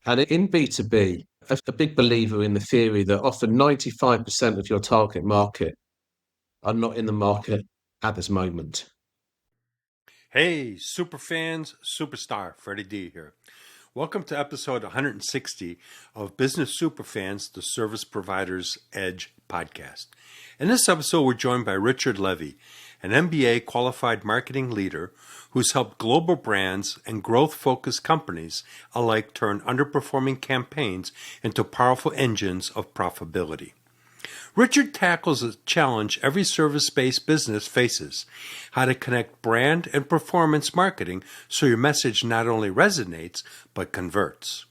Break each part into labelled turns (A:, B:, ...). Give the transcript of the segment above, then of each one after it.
A: And in B2B, a big believer in the theory that often 95% of your target market are not in the market at this moment.
B: Hey, Superfans, Superstar, Freddie D here. Welcome to episode 160 of Business Superfans, the Service Provider's Edge podcast. In this episode, we're joined by Richard Levy, an MBA qualified marketing leader who's helped global brands and growth-focused companies alike turn underperforming campaigns into powerful engines of profitability. Richard tackles a challenge every service-based business faces: how to connect brand and performance marketing so your message not only resonates, but converts.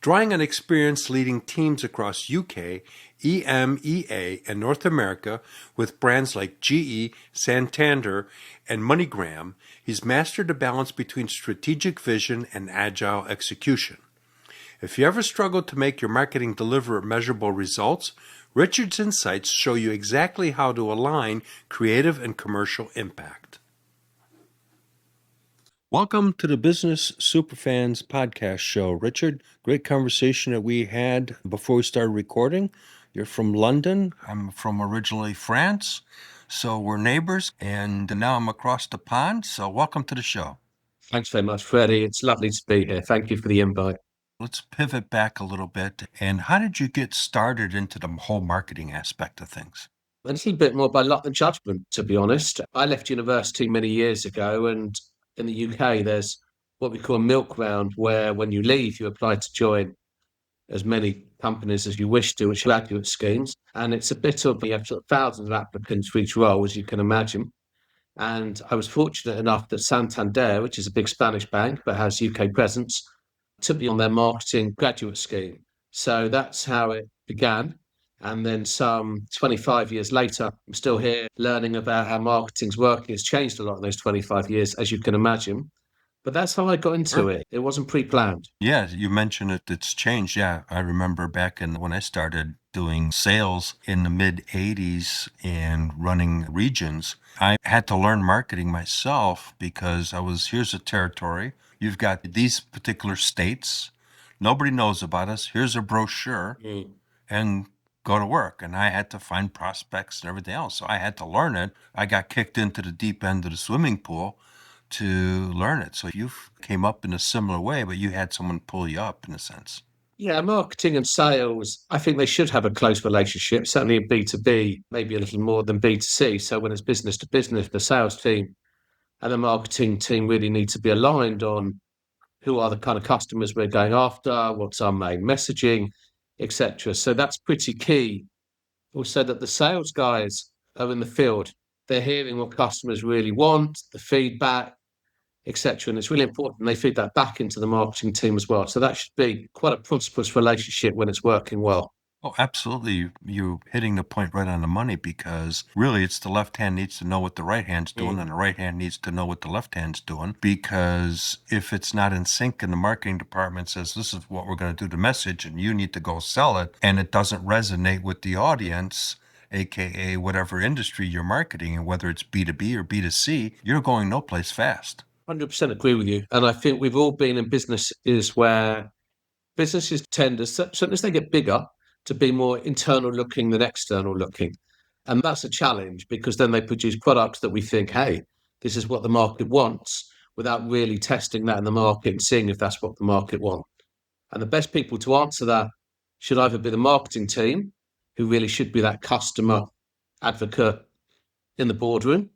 B: Drawing on experience leading teams across UK, EMEA, and North America with brands like GE, Santander, and MoneyGram, he's mastered the balance between strategic vision and agile execution. If you ever struggle to make your marketing deliver measurable results, Richard's insights show you exactly how to align creative and commercial impact. Welcome to the Business Superfans podcast show, Richard. Great conversation that we had before we started recording. You're from London. I'm from originally France. So we're neighbors, and now I'm across the pond. So welcome to the show.
A: Thanks very much, Freddie. It's lovely to be here. Thank you for the invite.
B: Let's pivot back a little bit. And how did you get started into the whole marketing aspect of things?
A: A little bit more by luck than judgment, to be honest. I left university many years ago, and in the UK, there's what we call a milk round, where when you leave, you apply to join as many companies as you wish to, which are graduate schemes. And it's a bit of, you have sort of thousands of applicants for each role, as you can imagine. And I was fortunate enough that Santander, which is a big Spanish bank but has UK presence, took me on their marketing graduate scheme. So that's how it began. And then some 25 years later, I'm still here learning about how marketing's working. It's changed a lot in those 25 years, as you can imagine. But that's how I got into it. It wasn't pre-planned.
B: Yeah, you mentioned it. It's changed. Yeah, I remember back when I started doing sales in the mid 80s and running regions, I had to learn marketing myself because here's a territory. You've got these particular states. Nobody knows about us. Here's a brochure and go to work. And I had to find prospects and everything else. So I had to learn it. I got kicked into the deep end of the swimming pool to learn it. So you came up in a similar way, but you had someone pull you up in a sense.
A: Yeah, marketing and sales, I think they should have a close relationship, certainly in B2B, maybe a little more than B2C. So when it's business to business, the sales team and the marketing team really need to be aligned on who are the kind of customers we're going after, what's our main messaging, etc. So that's pretty key. Also, that the sales guys are in the field. They're hearing what customers really want, the feedback, etc. And it's really important they feed that back into the marketing team as well. So that should be quite a prosperous relationship when it's working well.
B: Oh, absolutely. You're hitting the point right on the money because really it's the left hand needs to know what the right hand's doing and the right hand needs to know what the left hand's doing, because if it's not in sync and the marketing department says this is what we're going to do the message and you need to go sell it and it doesn't resonate with the audience, aka whatever industry you're marketing, and whether it's B2B or B2C, you're going no place fast.
A: 100% agree with you. And I think we've all been in businesses where businesses tend, as soon as they get bigger, to be more internal looking than external looking. And that's a challenge because then they produce products that we think, hey, this is what the market wants, without really testing that in the market and seeing if that's what the market wants. And the best people to answer that should either be the marketing team, who really should be that customer advocate in the boardroom,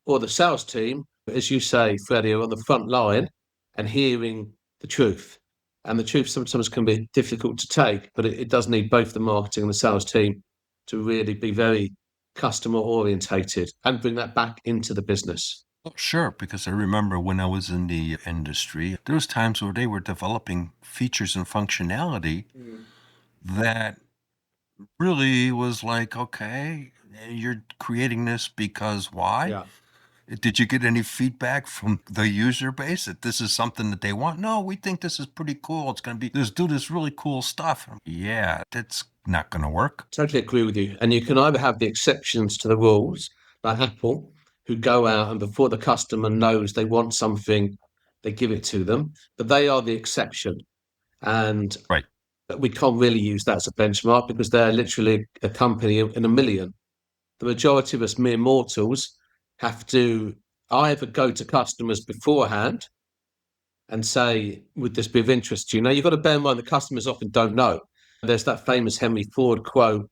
A: or the sales team, as you say, Freddie, are on the front line and hearing the truth. And the truth sometimes can be difficult to take, but it does need both the marketing and the sales team to really be very customer orientated and bring that back into the business.
B: Oh, sure, because I remember when I was in the industry, there was times where they were developing features and functionality that really was like, okay, you're creating this because why?
A: Yeah.
B: Did you get any feedback from the user base that this is something that they want? No, we think this is pretty cool. It's going to be, do this really cool stuff. Yeah, that's not going to work.
A: Totally agree with you. And you can either have the exceptions to the rules, like Apple, who go out and before the customer knows they want something, they give it to them. But they are the exception. And
B: Right.
A: we can't really use that as a benchmark because they're literally a company in a million. The majority of us mere mortals have to either go to customers beforehand and say, would this be of interest to you? Now, you've got to bear in mind the customers often don't know. There's that famous Henry Ford quote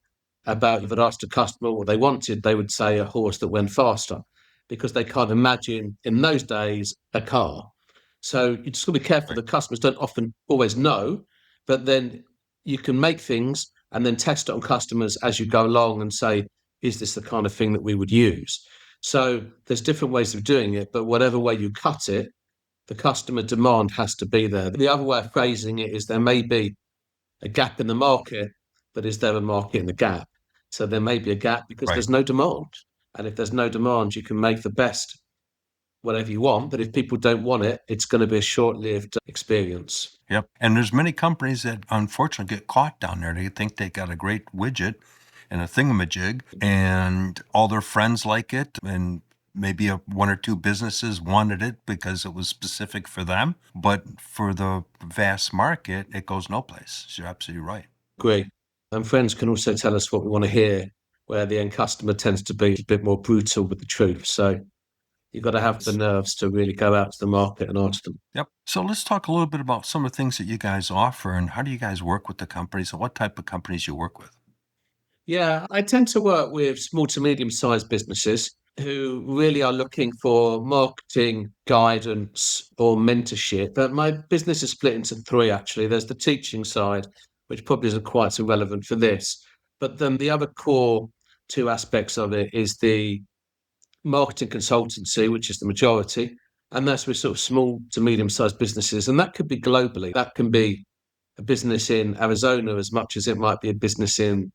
A: about if I'd asked a customer what they wanted, they would say a horse that went faster because they can't imagine in those days a car. So you just got to be careful. The customers don't often always know, but then you can make things and then test it on customers as you go along and say, is this the kind of thing that we would use? So there's different ways of doing it, but whatever way you cut it, the customer demand has to be there. The other way of phrasing it is there may be a gap in the market, but is there a market in the gap? So there may be a gap because there's no demand. And if there's no demand, you can make the best whatever you want. But if people don't want it, it's going to be a short-lived experience.
B: Yep. And there's many companies that unfortunately get caught down there. They think they got a great widget and a thingamajig and all their friends like it, and maybe one or two businesses wanted it because it was specific for them. But for the vast market, it goes no place. So you're absolutely right.
A: Agree. And friends can also tell us what we want to hear, where the end customer tends to be a bit more brutal with the truth. So you've got to have the nerves to really go out to the market and ask them.
B: Yep. So let's talk a little bit about some of the things that you guys offer and how do you guys work with the companies and what type of companies you work with?
A: Yeah, I tend to work with small to medium-sized businesses who really are looking for marketing guidance or mentorship. But my business is split into three, actually. There's the teaching side, which probably isn't quite so relevant for this. But then the other core two aspects of it is the marketing consultancy, which is the majority. And that's with sort of small to medium-sized businesses. And that could be globally. That can be a business in Arizona as much as it might be a business in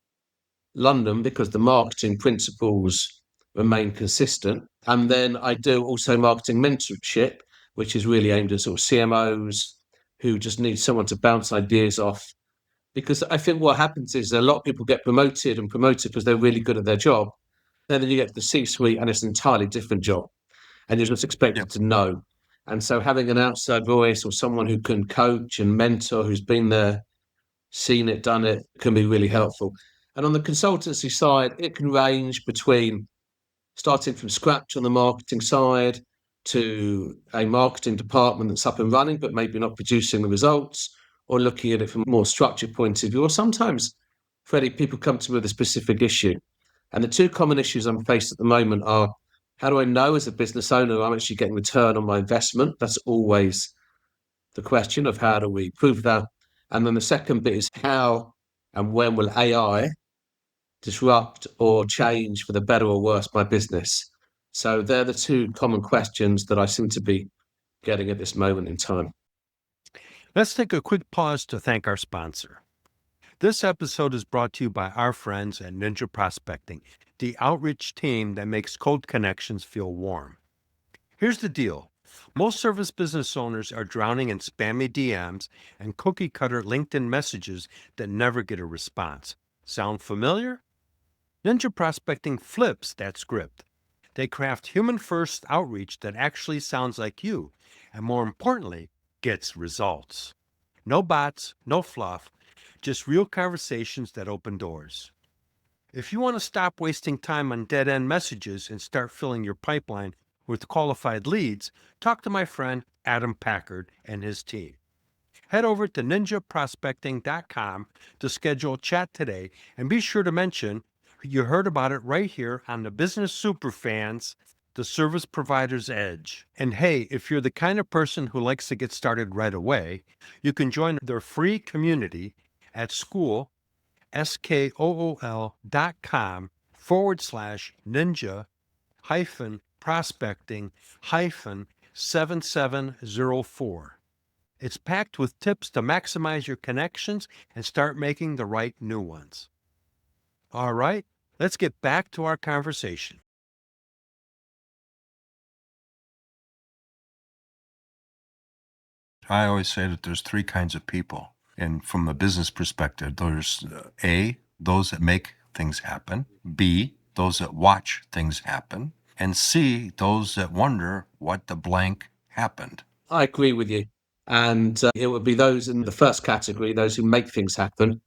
A: London because the marketing principles remain consistent. And then I do also marketing mentorship, which is really aimed at sort of CMOs who just need someone to bounce ideas off. Because I think what happens is a lot of people get promoted because they're really good at their job. Then you get to the C-suite and it's an entirely different job. And you're just expected to know. And so having an outside voice or someone who can coach and mentor, who's been there, seen it, done it, can be really helpful. And on the consultancy side, it can range between starting from scratch on the marketing side to a marketing department that's up and running, but maybe not producing the results, or looking at it from a more structured point of view. Or sometimes, Freddie, people come to me with a specific issue. And the two common issues I'm faced at the moment are how do I know as a business owner I'm actually getting return on my investment? That's always the question of how do we prove that? And then the second bit is how and when will AI disrupt or change for the better or worse my business? So they're the two common questions that I seem to be getting at this moment in time.
C: Let's take a quick pause to thank our sponsor. This episode is brought to you by our friends at Ninja Prospecting, the outreach team that makes cold connections feel warm. Here's the deal. Most service business owners are drowning in spammy DMs and cookie-cutter LinkedIn messages that never get a response. Sound familiar? Ninja Prospecting flips that script. They craft human-first outreach that actually sounds like you, and more importantly, gets results. No bots, no fluff, just real conversations that open doors. If you want to stop wasting time on dead-end messages and start filling your pipeline with qualified leads, talk to my friend Adam Packard and his team. Head over to ninjaprospecting.com to schedule a chat today and be sure to mention you heard about it right here on the Business Superfans, the Service Provider's Edge. And hey, if you're the kind of person who likes to get started right away, you can join their free community at school.com/ninja prospecting 7704. It's packed with tips to maximize your connections and start making the right new ones. All right, let's get back to our conversation.
B: I always say that there's three kinds of people. And from a business perspective, there's A, those that make things happen, B, those that watch things happen, and C, those that wonder what the blank happened.
A: I agree with you. And it would be those in the first category, those who make things happen,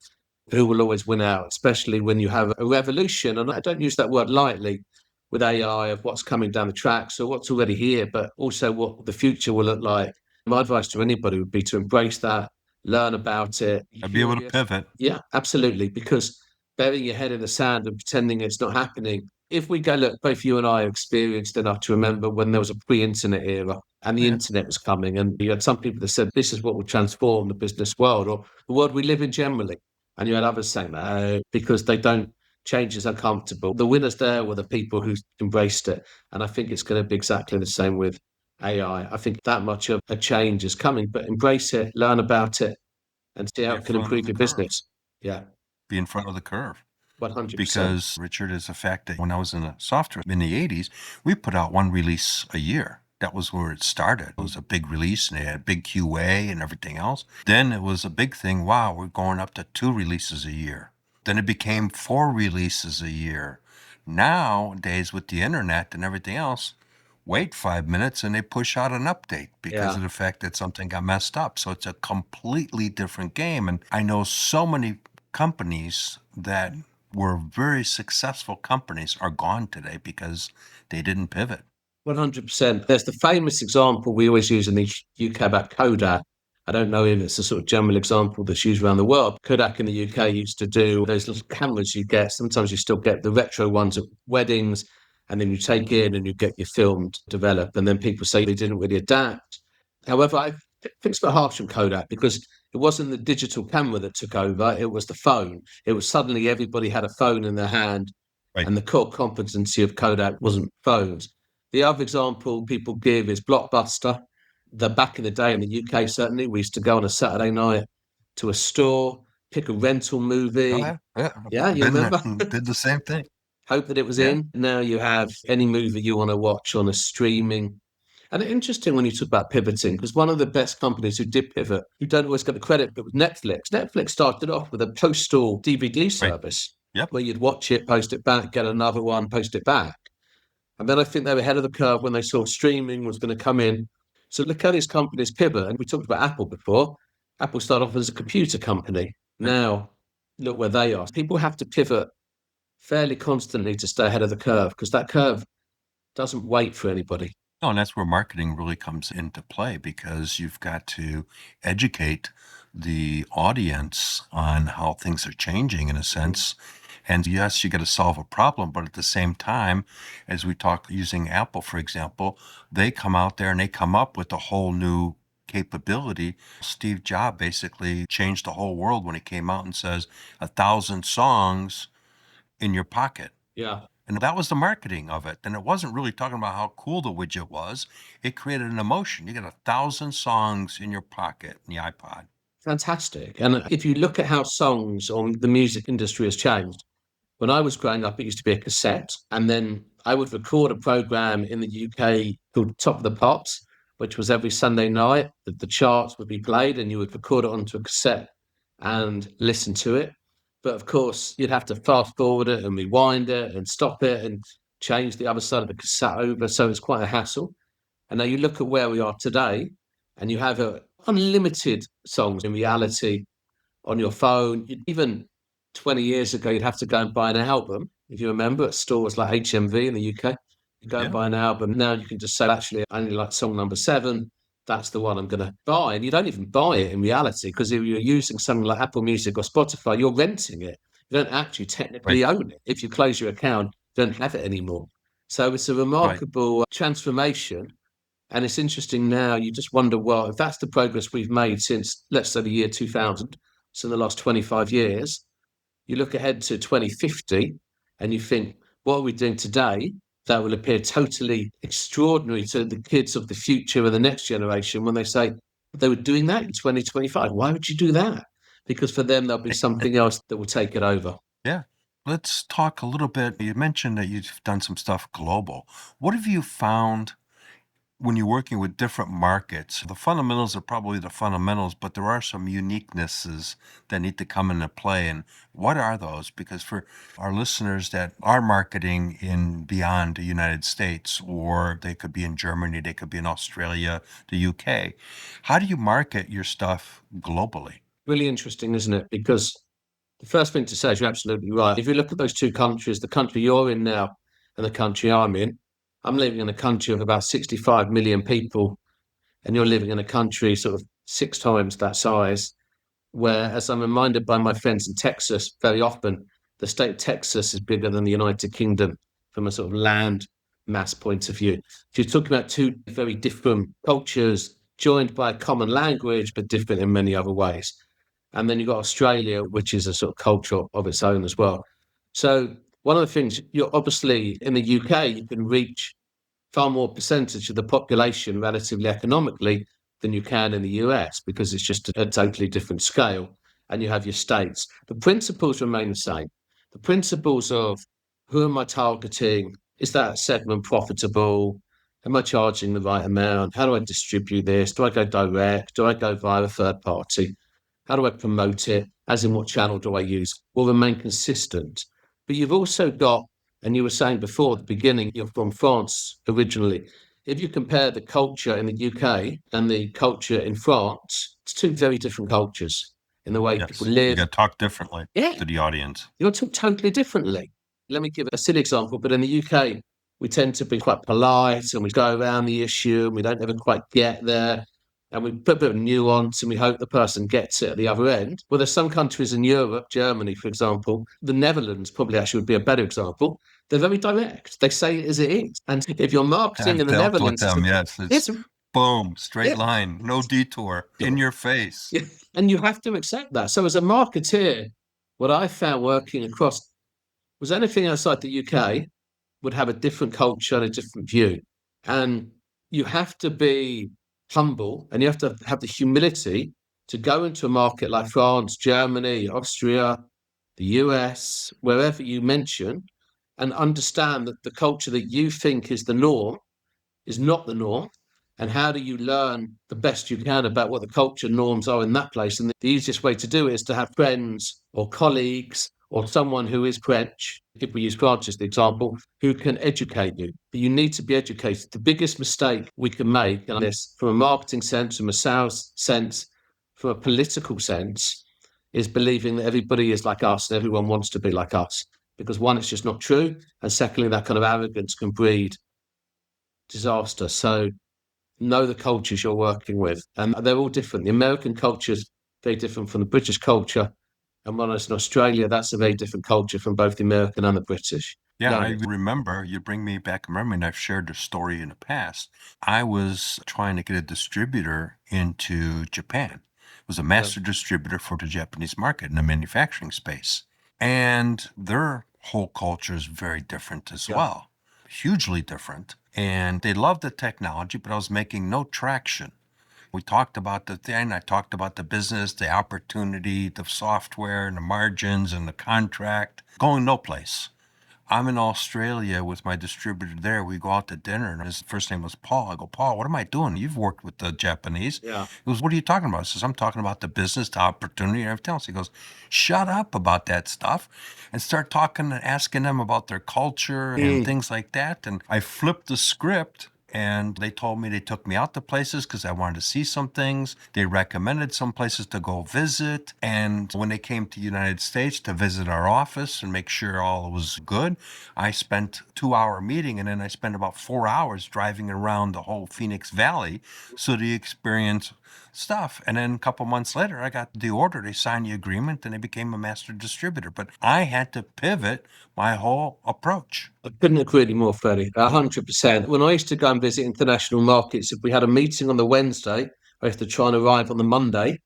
A: who will always win out, especially when you have a revolution. And I don't use that word lightly with AI of what's coming down the tracks or what's already here, but also what the future will look like. My advice to anybody would be to embrace that, learn about it.
C: I'd be able to pivot.
A: Yeah, absolutely. Because burying your head in the sand and pretending it's not happening. If we go, look, both you and I are experienced enough to remember when there was a pre-internet era and the internet was coming, and you had some people that said this is what will transform the business world or the world we live in generally. And you had others saying no, because they don't change is uncomfortable. The winners there were the people who embraced it. And I think it's going to be exactly the same with AI. I think that much of a change is coming, but embrace it, learn about it, and see how it can improve your business. Yeah.
C: Be in front of the curve.
A: 100%.
C: Because, Richard, is the fact that when I was in the software in the 80s, we put out one release a year. That was where it started. It was a big release, and it had big QA and everything else. Then it was a big thing. Wow, we're going up to 2 releases a year. Then it became 4 releases a year. Nowadays, with the internet and everything else, wait 5 minutes and they push out an update because of the fact that something got messed up. So it's a completely different game. And I know so many companies that were very successful companies are gone today because they didn't pivot.
A: 100%. There's the famous example we always use in the UK about Kodak. I don't know if it's a sort of general example that's used around the world. Kodak in the UK used to do those little cameras you get. Sometimes you still get the retro ones at weddings, and then you take in and you get your film developed. And then people say they didn't really adapt. However, I think it's a bit harsh on Kodak because it wasn't the digital camera that took over. It was the phone. It was suddenly everybody had a phone in their hand.
C: Right.
A: And the core competency of Kodak wasn't phones. The other example people give is Blockbuster. Back in the day in the UK, certainly, we used to go on a Saturday night to a store, pick a rental movie. Yeah, you remember?
C: Did the same thing.
A: Hope that it was in. Now you have any movie you want to watch on a streaming. And it's interesting when you talk about pivoting, because one of the best companies who did pivot, who don't always get the credit, but with Netflix. Netflix started off with a postal DVD service where you'd watch it, post it back, get another one, post it back. And then I think they were ahead of the curve when they saw streaming was going to come in. So look how these companies pivot. And we talked about Apple before. Apple started off as a computer company. Now, look where they are. People have to pivot fairly constantly to stay ahead of the curve because that curve doesn't wait for anybody.
C: No, and that's where marketing really comes into play because you've got to educate the audience on how things are changing in a sense. And yes, you got to solve a problem, but at the same time, as we talk using Apple, for example, they come out there and they come up with a whole new capability. Steve Jobs basically changed the whole world when he came out and says 1,000 songs in your pocket.
A: Yeah.
C: And that was the marketing of it. And it wasn't really talking about how cool the widget was. It created an emotion. You get 1,000 songs in your pocket in the iPod.
A: Fantastic. And if you look at how songs or the music industry has changed, when I was growing up, it used to be a cassette. And then I would record a program in the UK called Top of the Pops, which was every Sunday night that the charts would be played and you would record it onto a cassette and listen to it. But of course, you'd have to fast forward it and rewind it and stop it and change the other side of the cassette over. So it's quite a hassle. And now you look at where we are today and you have unlimited songs in reality on your phone. Even 20 years ago, you'd have to go and buy an album. If you remember, at stores like HMV in the UK, you go and buy an album. Now you can just say, actually, I only like song number 7. That's the one I'm going to buy. And you don't even buy it in reality because if you're using something like Apple Music or Spotify, you're renting it. You don't actually technically own it. If you close your account, you don't have it anymore. So it's a remarkable transformation. And it's interesting now, you just wonder, well, if that's the progress we've made since, let's say, the year 2000, so in the last 25 years, you look ahead to 2050 and you think, what are we doing today that will appear totally extraordinary to the kids of the future and the next generation when they say they were doing that in 2025? Why would you do that? Because for them, there'll be something else that will take it over.
C: Yeah. Let's talk a little bit. You mentioned that you've done some stuff global. What have you found when you're working with different markets, the fundamentals are probably the fundamentals, but there are some uniquenesses that need to come into play. And what are those? Because for our listeners that are marketing in beyond the United States, or they could be in Germany, they could be in Australia, the UK, how do you market your stuff globally?
A: Really interesting, isn't it? Because the first thing to say is you're absolutely right. If you look at those two countries, the country you're in now and the country I'm in, I'm living in a country of about 65 million people, and you're living in a country sort of 6 times that size, where, as I'm reminded by my friends in Texas very often, the state of Texas is bigger than the United Kingdom from a sort of land mass point of view. So you're talking about two very different cultures joined by a common language, but different in many other ways. And then you've got Australia, which is a sort of culture of its own as well. So one of the things, you're obviously in the UK, you can reach far more percentage of the population relatively economically than you can in the US, because it's just a totally different scale. And you have your states. The principles remain the same. The principles of who am I targeting? Is that segment profitable? Am I charging the right amount? How do I distribute this? Do I go direct? Do I go via a third party? How do I promote it? As in, what channel do I use? Will remain consistent. But you've also got, and you were saying before at the beginning, you're from France originally. If you compare the culture in the UK and the culture in France, it's two very different cultures in the way people
C: Yes, you
A: live.
C: got to talk differently
A: Yeah,
C: to the audience.
A: you're talk totally differently. Let me give a silly example, but in the UK, we tend to be quite polite and we go around the issue and we don't ever quite get there. And we put a bit of nuance and we hope the person gets it at the other end. Well, there's some countries in Europe, Germany, for example, the Netherlands probably actually would be a better example. They're very direct. They say it as it is. And if you're marketing
C: I've
A: in the
C: dealt with
A: Netherlands,
C: them. Yes,
A: it's
C: it's boom, straight
A: yeah,
C: line, no detour, in your face.
A: yeah. And you have to accept that. So as a marketeer, what I found working across was anything outside the UK would have a different culture and a different view. And you have to be humble and you have to have the humility to go into a market like France, Germany, Austria, the US, wherever you mention, and understand that the culture that you think is the norm is not the norm. And how do you learn the best you can about what the culture norms are in that place? And the easiest way to do it is to have friends or colleagues or someone who is French, if we use France as the example, who can educate you. But you need to be educated. The biggest mistake we can make, and this from a marketing sense, from a sales sense, from a political sense, is believing that everybody is like us and everyone wants to be like us. Because one, it's just not true. And secondly, that kind of arrogance can breed disaster. So know the cultures you're working with, and they're all different. The American culture is very different from the British culture, and when I was in Australia, that's a very different culture from both the American and the British.
C: Yeah, I
A: Learning.
C: remember you bring me back a memory, and I've shared the story in the past. I was trying to get a distributor into Japan. It was a master distributor for the Japanese market in the manufacturing space. And their whole culture is very different as well, hugely different. And they loved the technology, but I was making no traction. We talked about the thing, I talked about the business, the opportunity, the software, and the margins, and the contract, going no place. I'm in Australia with my distributor there. We go out to dinner, and his first name was Paul. I go, Paul, what am I doing? You've worked with the Japanese.
A: Yeah.
C: He goes, what are you talking about? I says, I'm talking about the business, the opportunity, and everything else. He goes, shut up about that stuff and start talking and asking them about their culture and things like that. And I flipped the script. And they told me, they took me out to places because I wanted to see some things. They recommended some places to go visit. And when they came to the United States to visit our office and make sure all was good, I spent a 2-hour meeting, and then I spent about 4 hours driving around the whole Phoenix Valley so they experience stuff. And then a couple months later, I got the order. They signed the agreement and they became a master distributor. But I had to pivot my whole approach.
A: I couldn't agree with you more, Freddie. 100%. When I used to go and visit international markets, if we had a meeting on the Wednesday, I used to try and arrive on the Monday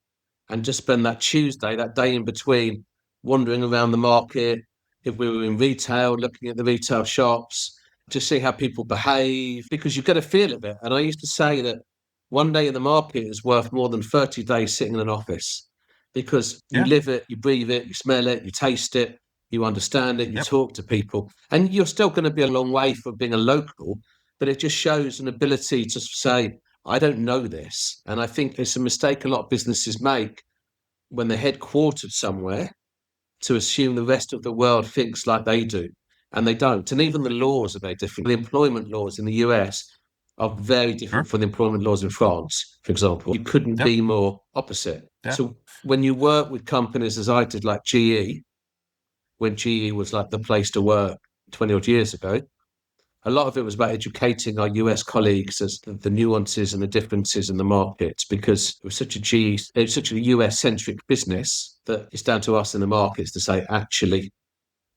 A: and just spend that Tuesday, that day in between, wandering around the market. If we were in retail, looking at the retail shops, to see how people behave, because you get a feel of it. And I used to say that one day in the market is worth more than 30 days sitting in an office, because you
C: Yeah.
A: live it, you breathe it, you smell it, you taste it, you understand it, you
C: Yep.
A: talk to people. And you're still going to be a long way from being a local, but it just shows an ability to say, I don't know this. And I think it's a mistake a lot of businesses make when they're headquartered somewhere to assume the rest of the world thinks like they do. And they don't. And even the laws are very different. The employment laws in the US are very different from the employment laws in France, for example. You couldn't be more opposite. So when you work with companies, as I did, like GE, when GE was like the place to work 20 odd years ago, a lot of it was about educating our US colleagues as the nuances and the differences in the markets, because it was such a US centric business that it's down to us in the markets to say, actually,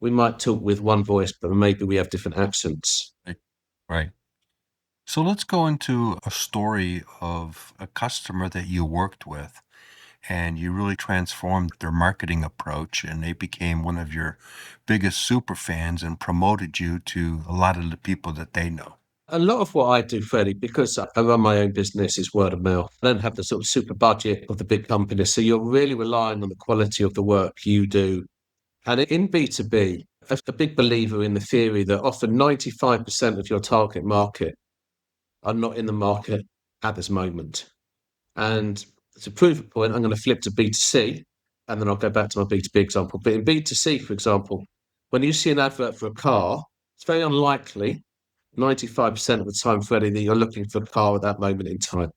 A: we might talk with one voice, but maybe we have different accents.
C: Right. So let's go into a story of a customer that you worked with and you really transformed their marketing approach, and they became one of your biggest super fans and promoted you to a lot of the people that they know.
A: A lot of what I do, Freddie, because I run my own business, is word of mouth. I don't have the sort of super budget of the big companies. So you're really relying on the quality of the work you do. And in B2B, I'm a big believer in the theory that often 95% of your target market are not in the market at this moment. And to prove a point, I'm going to flip to B2C, and then I'll go back to my B2B example. But in B2C, for example, when you see an advert for a car, it's very unlikely, 95% of the time, Freddie, that you're looking for a car at that moment in time.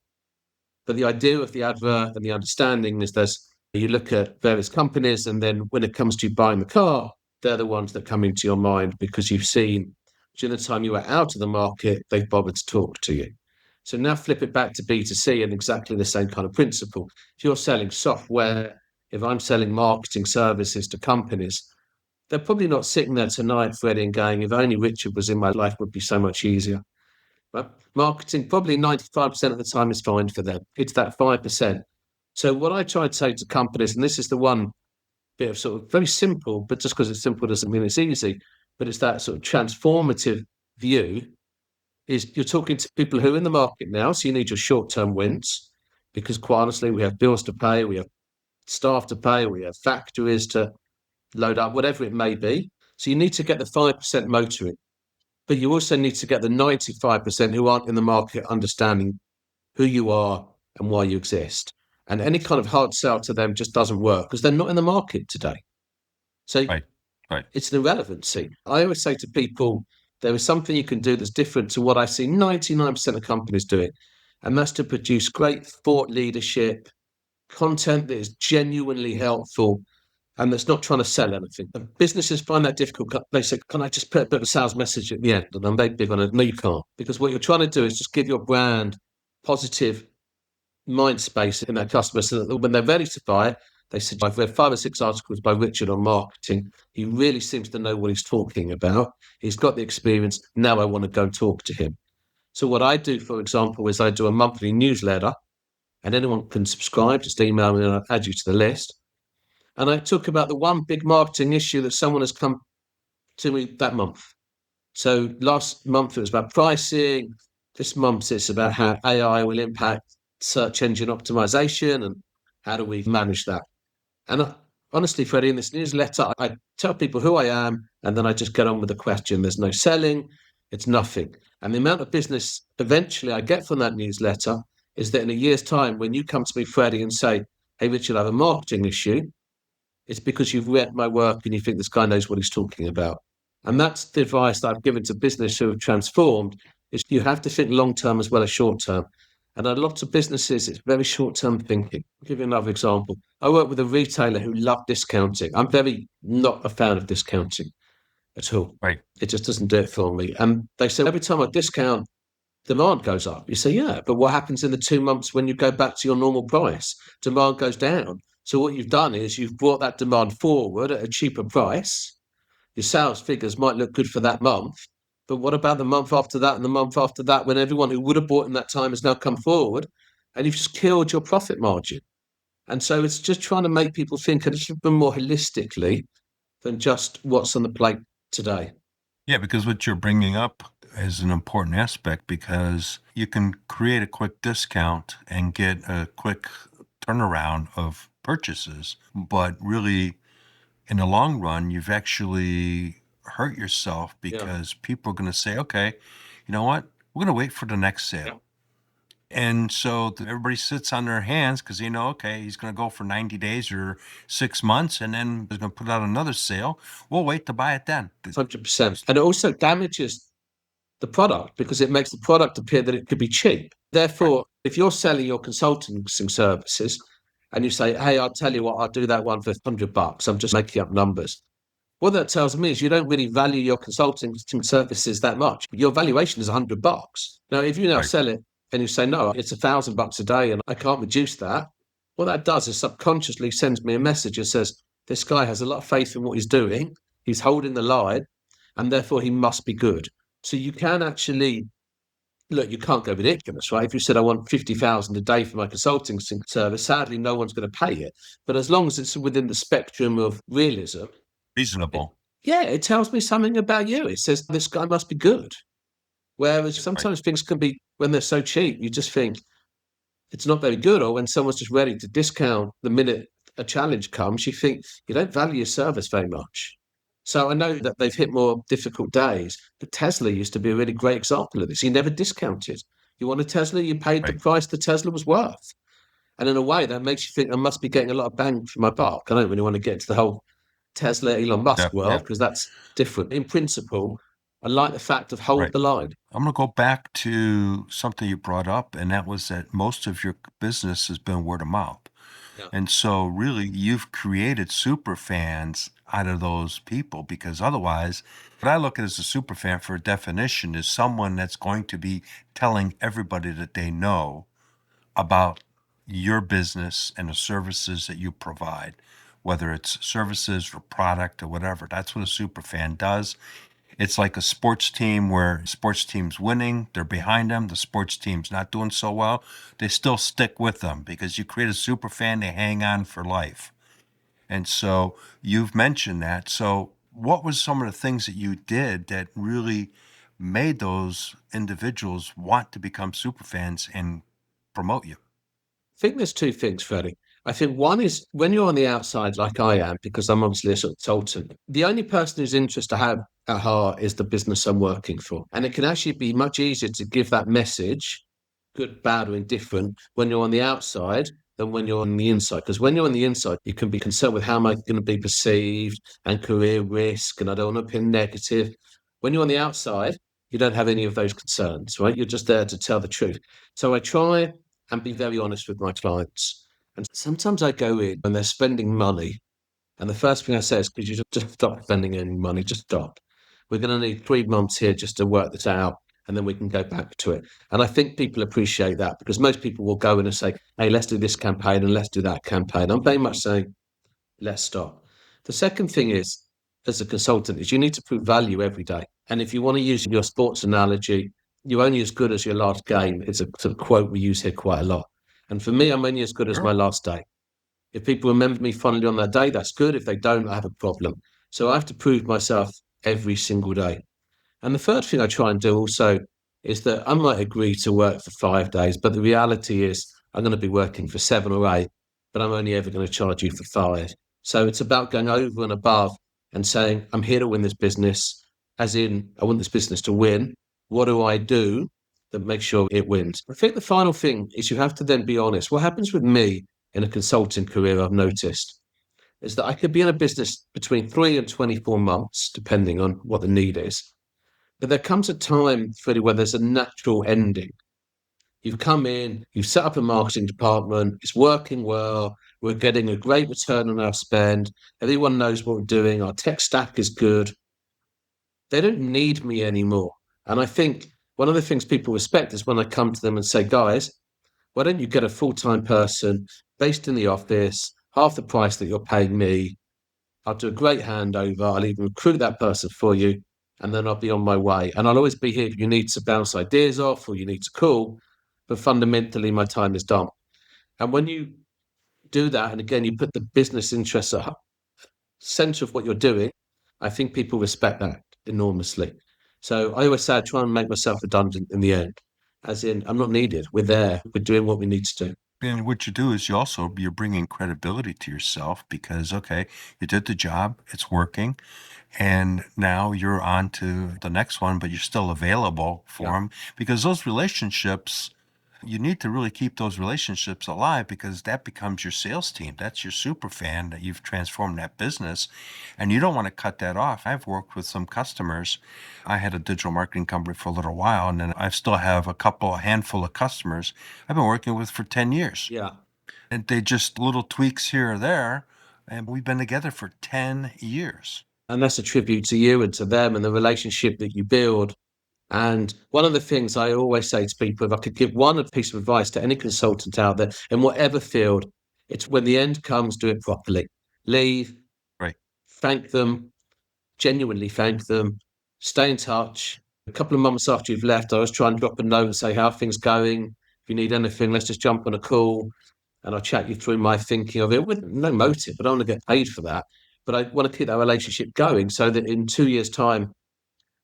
A: But the idea of the advert and the understanding is you look at various companies, and then when it comes to you buying the car, they're the ones that come into your mind because you've seen during the time you were out of the market, they've bothered to talk to you. So now flip it back to B2C and exactly the same kind of principle. If you're selling software, if I'm selling marketing services to companies, they're probably not sitting there tonight, Freddie, and going, if only Richard was in my life, would be so much easier. But marketing, probably 95% of the time, is fine for them. It's that 5%. So what I try to say to companies, and this is the one bit of sort of very simple, but just because it's simple doesn't mean it's easy, but it's that sort of transformative view, is you're talking to people who are in the market now, so you need your short-term wins, because quite honestly, we have bills to pay, we have staff to pay, we have factories to load up, whatever it may be. So you need to get the 5% motoring, but you also need to get the 95% who aren't in the market understanding who you are and why you exist. And any kind of hard sell to them just doesn't work because they're not in the market today. So it's an irrelevancy. I always say to people, there is something you can do that's different to what I see 99% of companies doing, and that's to produce great thought leadership, content that is genuinely helpful, and that's not trying to sell anything. And businesses find that difficult. They say, can I just put a bit of a sales message at the end? And I'm very big on it. No, you can't. Because what you're trying to do is just give your brand positive mind space in that customer so that when they're ready to buy, they said, I've read 5 or 6 articles by Richard on marketing. He really seems to know what he's talking about. He's got the experience. Now I want to go and talk to him. So what I do, for example, is I do a monthly newsletter, and anyone can subscribe. Just email me and I'll add you to the list. And I talk about the one big marketing issue that someone has come to me that month. So last month it was about pricing. This month it's about how AI will impact search engine optimization and how do we manage that. And honestly, Freddie, in this newsletter, I tell people who I am, and then I just get on with the question. There's no selling, it's nothing. And the amount of business eventually I get from that newsletter is that in a year's time, when you come to me, Freddie, and say, hey, Richard, I have a marketing issue, it's because you've read my work and you think this guy knows what he's talking about. And that's the advice that I've given to business who have transformed, is you have to think long-term as well as short-term. And a lot of businesses, it's very short-term thinking. I'll give you another example. I work with a retailer who loved discounting. I'm very not a fan of discounting at all.
C: Right.
A: It just doesn't do it for me. And they say, every time I discount, demand goes up. You say, yeah, but what happens in the 2 months when you go back to your normal price? Demand goes down. So what you've done is you've brought that demand forward at a cheaper price. Your sales figures might look good for that month, but what about the month after that and the month after that, when everyone who would have bought in that time has now come forward, and you've just killed your profit margin? And so it's just trying to make people think a little bit more holistically than just what's on the plate today.
C: Yeah, because what you're bringing up is an important aspect, because you can create a quick discount and get a quick turnaround of purchases, but really in the long run, you've actually hurt yourself, because people are going to say, okay, you know what? we're going to wait for the next sale. And so everybody sits on their hands because okay, he's going to go for 90 days or 6 months, and then he's going to put out another sale. We'll wait to buy it then.
A: 100%. And it also damages the product because it makes the product appear that it could be cheap. Therefore, if you're selling your consulting services and you say, hey, I'll tell you what, I'll do that one for $100. I'm just making up numbers. What that tells me is you don't really value your consulting services that much. Your valuation is $100. Now, if you now sell it and you say, no, it's $1,000 a day and I can't reduce that, what that does is subconsciously sends me a message that says, this guy has a lot of faith in what he's doing. He's holding the line and therefore he must be good. So you can actually, look, you can't go ridiculous, right? If you said, I want 50,000 a day for my consulting service, sadly, no one's going to pay it. But as long as it's within the spectrum of realism,
C: reasonable.
A: It tells me something about you. It says this guy must be good. Whereas sometimes things can be, when they're so cheap, you just think it's not very good. Or when someone's just ready to discount the minute a challenge comes, you think you don't value your service very much. So I know that they've hit more difficult days, but Tesla used to be a really great example of this. He never discounted. You want a Tesla, you paid the price the Tesla was worth. And in a way, that makes you think I must be getting a lot of bang for my buck. I don't really want to get into the whole Tesla, Elon Musk world, because that's different. In principle, I like the fact of hold the line.
C: I'm going to go back to something you brought up, and that was that most of your business has been word of mouth. Yeah. And so really you've created super fans out of those people, because otherwise, what I look at as a super fan for a definition is someone that's going to be telling everybody that they know about your business and the services that you provide, whether it's services or product or whatever. That's what a super fan does. It's like a sports team where sports team's winning, they're behind them. The sports team's not doing so well. They still stick with them because you create a super fan, they hang on for life. And so you've mentioned that. So what was some of the things that you did that really made those individuals want to become super fans and promote you?
A: I think there's two things, Freddie. I think one is when you're on the outside, like I am, because I'm obviously a consultant, the only person whose interest I have at heart is the business I'm working for. And it can actually be much easier to give that message, good, bad, or indifferent, when you're on the outside than when you're on the inside. Because when you're on the inside, you can be concerned with how am I going to be perceived and career risk, and I don't want to appear negative. When you're on the outside, you don't have any of those concerns, right? You're just there to tell the truth. So I try and be very honest with my clients. And sometimes I go in when they're spending money, and the first thing I say is, could you just stop spending any money? Just stop. We're going to need 3 months here just to work this out, and then we can go back to it. And I think people appreciate that, because most people will go in and say, hey, let's do this campaign and let's do that campaign. I'm very much saying, let's stop. The second thing is, as a consultant, is you need to prove value every day. And if you want to use your sports analogy, you're only as good as your last game. It's a sort of quote we use here quite a lot. And for me, I'm only as good as my last day. If people remember me fondly on that day, that's good. If they don't, I have a problem. So I have to prove myself every single day. And the third thing I try and do also is that I might agree to work for 5 days, but the reality is I'm going to be working for 7 or 8, but I'm only ever going to charge you for 5. So it's about going over and above and saying, I'm here to win this business, as in, I want this business to win. What do I do that makes sure it wins? I think the final thing is you have to then be honest. What happens with me in a consulting career, I've noticed, is that I could be in a business between 3 and 24 months, depending on what the need is. But there comes a time, Freddie, where there's a natural ending. You've come in, you've set up a marketing department, it's working well, we're getting a great return on our spend, everyone knows what we're doing, our tech stack is good. They don't need me anymore. And I think one of the things people respect is when I come to them and say, guys, why don't you get a full-time person based in the office, half the price that you're paying me? I'll do a great handover. I'll even recruit that person for you, and then I'll be on my way. And I'll always be here if you need to bounce ideas off or you need to call. But fundamentally, my time is done. And when you do that, and again, you put the business interests at the center of what you're doing, I think people respect that enormously. So I always say I try and make myself redundant in the end, as in I'm not needed. We're there. We're doing what we need to do.
C: And what you do is you're bringing credibility to yourself because, okay, you did the job, it's working, and now you're on to the next one, but you're still available for
A: Yeah.
C: them because those relationships, you need to really keep those relationships alive because that becomes your sales team. That's your super fan that you've transformed that business, and you don't want to cut that off. I've worked with some customers. I had a digital marketing company for a little while, and then I still have a handful of customers I've been working with for 10 years.
A: Yeah.
C: And they just little tweaks here or there, and we've been together for 10 years.
A: And that's a tribute to you and to them and the relationship that you build. And one of the things I always say to people, if I could give one piece of advice to any consultant out there in whatever field, it's when the end comes, do it properly. Leave,
C: Right.
A: thank them, genuinely thank them, stay in touch. A couple of months after you've left, I always try and drop a note and say, how are things going? If you need anything, let's just jump on a call and I'll chat you through my thinking of it with no motive. I don't want to get paid for that. But I want to keep that relationship going so that in 2 years' time,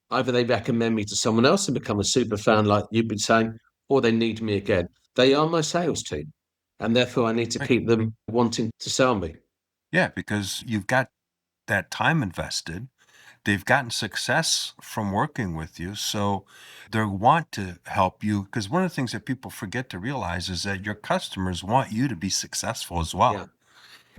A: either they recommend me to someone else and become a super fan, like you've been saying, or they need me again. They are my sales team. And therefore, I need to
C: Right.
A: keep them wanting to sell me.
C: Yeah, because you've got that time invested. They've gotten success from working with you. So they want to help you because one of the things that people forget to realize is that your customers want you to be successful as
A: Yeah.
C: well.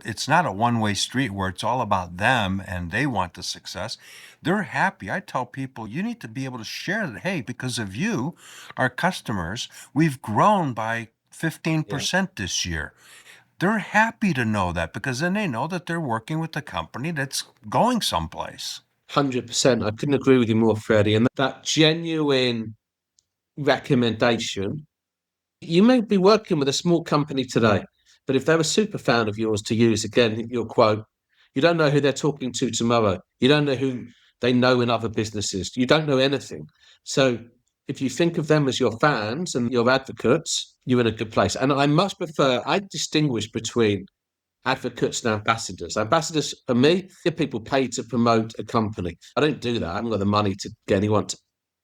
C: It's not a one-way street where it's all about them and they want the success. They're happy. I tell people you need to be able to share that, hey, because of you, our customers, we've grown by
A: Yeah.
C: 15% this year. They're happy to know that because then they know that they're working with a company that's going someplace.
A: 100%. I couldn't agree with you more, Freddie. And that genuine recommendation, you may be working with a small company today, but if they're a super fan of yours, to use again your quote, you don't know who they're talking to tomorrow. You don't know who they know in other businesses. You don't know anything. So if you think of them as your fans and your advocates, you're in a good place. And I distinguish between advocates and ambassadors. Ambassadors, for me, they're people paid to promote a company. I don't do that. I haven't got the money to get anyone to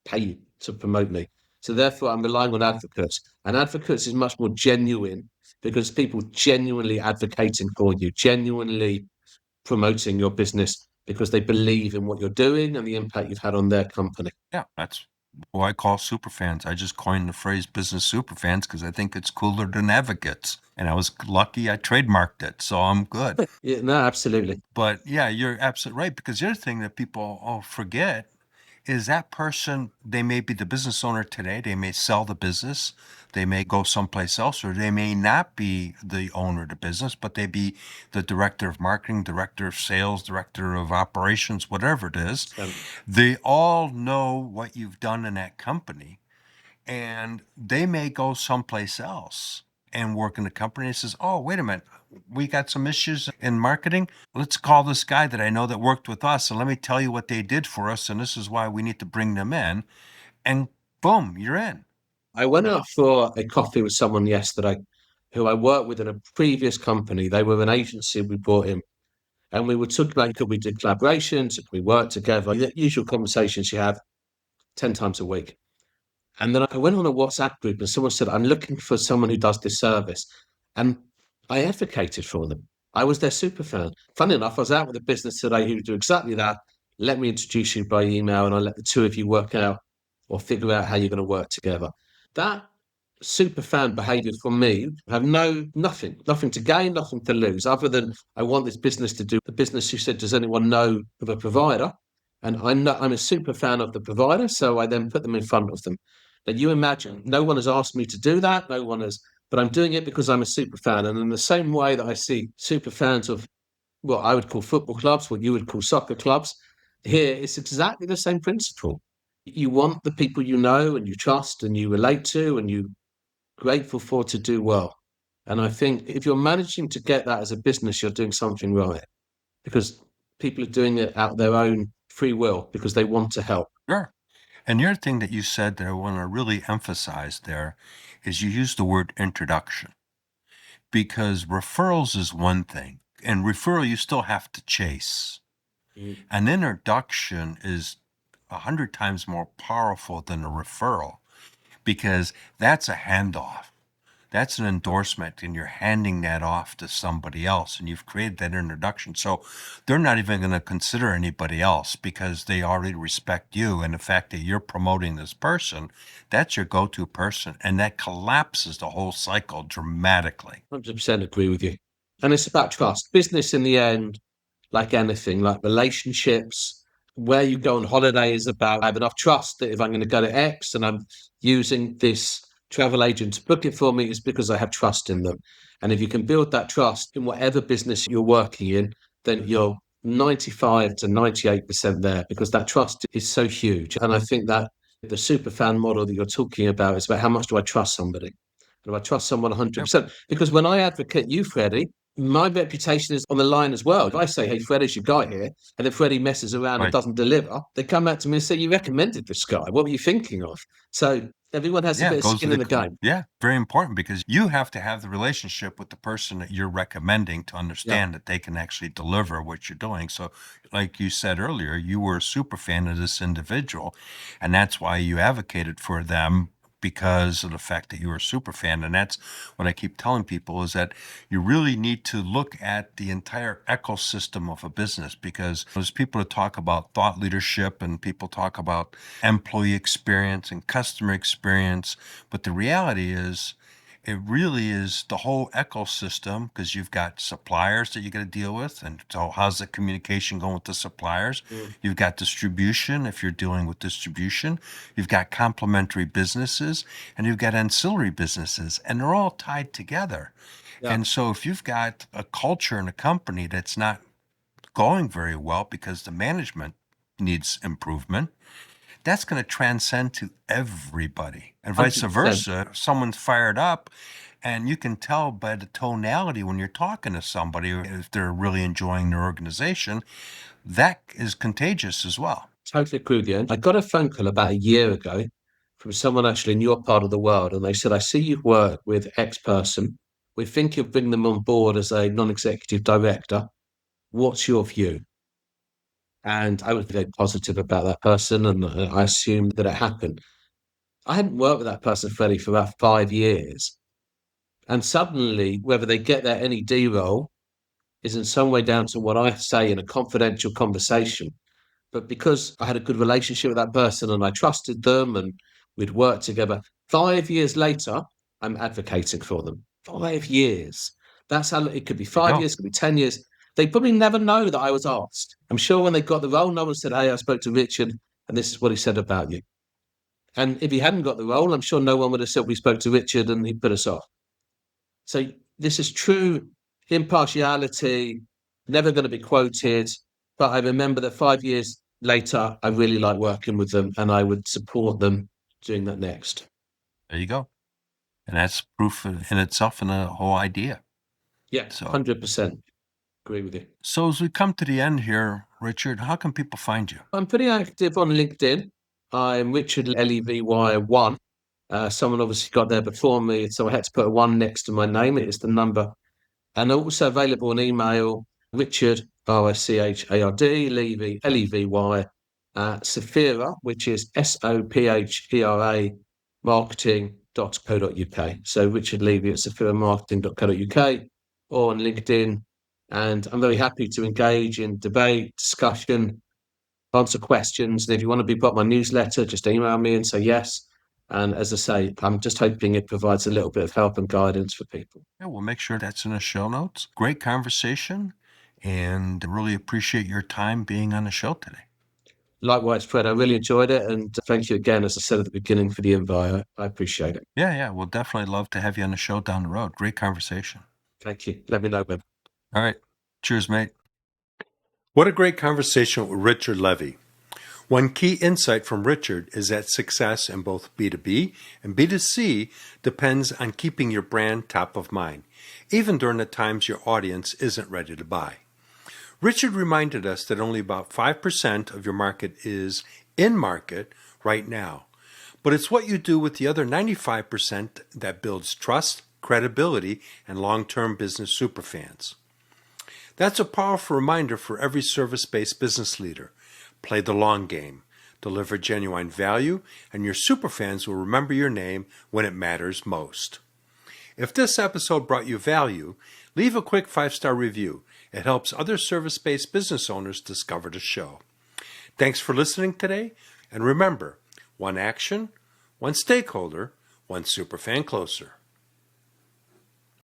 A: pay to promote me. So therefore, I'm relying on advocates. And advocates is much more genuine because people genuinely advocating for you, genuinely promoting your business because they believe in what you're doing and the impact you've had on their company.
C: Yeah, that's what I call superfans. I just coined the phrase business superfans because I think it's cooler than advocates. And I was lucky I trademarked it, so I'm good.
A: Yeah, no, absolutely.
C: But yeah, you're absolutely right. Because the other thing that people forget is that person, they may be the business owner today, they may sell the business, they may go someplace else, or they may not be the owner of the business, but they be the director of marketing, director of sales, director of operations, whatever it is. They all know what you've done in that company, and they may go someplace else and work in the company and says, oh, wait a minute, we got some issues in marketing. Let's call this guy that I know that worked with us and let me tell you what they did for us. And this is why we need to bring them in. And boom, you're in.
A: I went out for a coffee with someone yesterday who I worked with in a previous company. They were an agency we brought in. And we were talking about could we do collaborations, could we work together, the usual conversations you have 10 times a week. And then I went on a WhatsApp group and someone said, I'm looking for someone who does this service. And I advocated for them. I was their super fan. Funny enough, I was out with a business today who do exactly that. Let me introduce you by email and I'll let the two of you work out or figure out how you're going to work together. That super fan behavior from me have nothing to gain, nothing to lose, other than I want this business to do the business. You said, does anyone know of a provider? And I know I'm a super fan of the provider, so I then put them in front of them. Now you imagine, no one has asked me to do that, no one has, but I'm doing it because I'm a super fan. And in the same way that I see super fans of what I would call football clubs, what you would call soccer clubs, here it's exactly the same principle. You want the people you know and you trust and you relate to and you grateful for to do well. And I think if you're managing to get that as a business, you're doing something right because people are doing it out of their own free will because they want to help.
C: Sure. And the other thing that you said that I want to really emphasize there is you used the word introduction because referrals is one thing, and referral you still have to chase.
A: Mm.
C: An introduction is 100 times more powerful than a referral because that's a handoff. That's an endorsement, and you're handing that off to somebody else, and you've created that introduction. So they're not even going to consider anybody else because they already respect you. And the fact that you're promoting this person, that's your go-to person. And that collapses the whole cycle dramatically.
A: 100% agree with you. And it's about trust. Business in the end, like anything, like relationships, where you go on holiday is about I have enough trust that if I'm going to go to X and I'm using this travel agent to book it for me, it's because I have trust in them. And if you can build that trust in whatever business you're working in, then you're 95 to 98% there because that trust is so huge. And I think that the super fan model that you're talking about is about how much do I trust somebody? Do I trust someone 100%? Because when I advocate you, Freddie, my reputation is on the line as well. If I say, hey, Freddie's your guy here, and then Freddie messes around and
C: Right.
A: doesn't deliver, they come back to me and say, you recommended this guy. What were you thinking of? So everyone has a
C: Yeah,
A: bit
C: it
A: of
C: goes
A: skin
C: to
A: in the game.
C: yeah, very important because you have to have the relationship with the person that you're recommending to
A: Yeah.
C: understand that they can actually deliver what you're doing. So, like you said earlier, you were a super fan of this individual, and that's why you advocated for them because of the fact that you were a super fan. And that's what I keep telling people is that you really need to look at the entire ecosystem of a business because there's people that talk about thought leadership and people talk about employee experience and customer experience. But the reality is, it really is the whole ecosystem because you've got suppliers that you got to deal with. And so, how's the communication going with the suppliers? You've got distribution if you're dealing with distribution. You've got complementary businesses and you've got ancillary businesses, and they're all tied together.
A: Yeah.
C: And so, if you've got a culture in a company that's not going very well because the management needs improvement, that's going to transcend to everybody. And vice
A: 100%.
C: versa. If someone's fired up, and you can tell by the tonality when you're talking to somebody if they're really enjoying their organization, that is contagious as well.
A: Totally agree with you. I got a phone call about a year ago from someone actually in your part of the world, and they said, I see you work with X person. We think you'll bring them on board as a non-executive director. What's your view? And I was very positive about that person, and I assumed that it happened. I hadn't worked with that person, Freddie, for about 5 years. And suddenly, whether they get their NED role is in some way down to what I say in a confidential conversation. But because I had a good relationship with that person and I trusted them and we'd worked together, 5 years later, I'm advocating for them. 5 years. That's how it could be
C: There you
A: 5
C: go.
A: years, it could be 10 years. They probably never know that I was asked. I'm sure when they got the role, no one said, hey, I spoke to Richard and this is what he said about you. And if he hadn't got the role, I'm sure no one would have said we spoke to Richard and he put us off. So this is true impartiality, never going to be quoted. But I remember that 5 years later, I really like working with them and I would support them doing that next.
C: There you go. And that's proof in itself in the whole idea.
A: Yeah,
C: So,
A: 100% agree with you.
C: so as we come to the end here, Richard, how can people find you?
A: I'm pretty active on LinkedIn. I'm Richard Levy1. Someone obviously got there before me, so I had to put a one next to my name. It is the number. And also available on email, Richard, Richard, Levy, Levy, Sophera, which is Sophera, marketing.co.uk. So Richard Levy at sopheramarketing.co.uk or on LinkedIn. And I'm very happy to engage in debate, discussion, answer questions. And if you want to be part of my newsletter, just email me and say yes. And as I say, I'm just hoping it provides a little bit of help and guidance for people.
C: Yeah, we'll make sure that's in the show notes. Great conversation, and really appreciate your time being on the show today.
A: Likewise, Fred, I really enjoyed it. And thank you again, as I said at the beginning, for the invite. I appreciate it.
C: Yeah, we'll definitely love to have you on the show down the road. Great conversation.
A: Thank you. Let me know when.
C: All right. Cheers, mate.
B: What a great conversation with Richard Levy. One key insight from Richard is that success in both B2B and B2C depends on keeping your brand top of mind, even during the times your audience isn't ready to buy. Richard reminded us that only about 5% of your market is in market right now, but it's what you do with the other 95% that builds trust, credibility, and long-term business superfans. That's a powerful reminder for every service-based business leader. Play the long game, deliver genuine value, and your superfans will remember your name when it matters most. If this episode brought you value, leave a quick 5-star review. It helps other service-based business owners discover the show. Thanks for listening today, and remember, one action, one stakeholder, one superfan closer.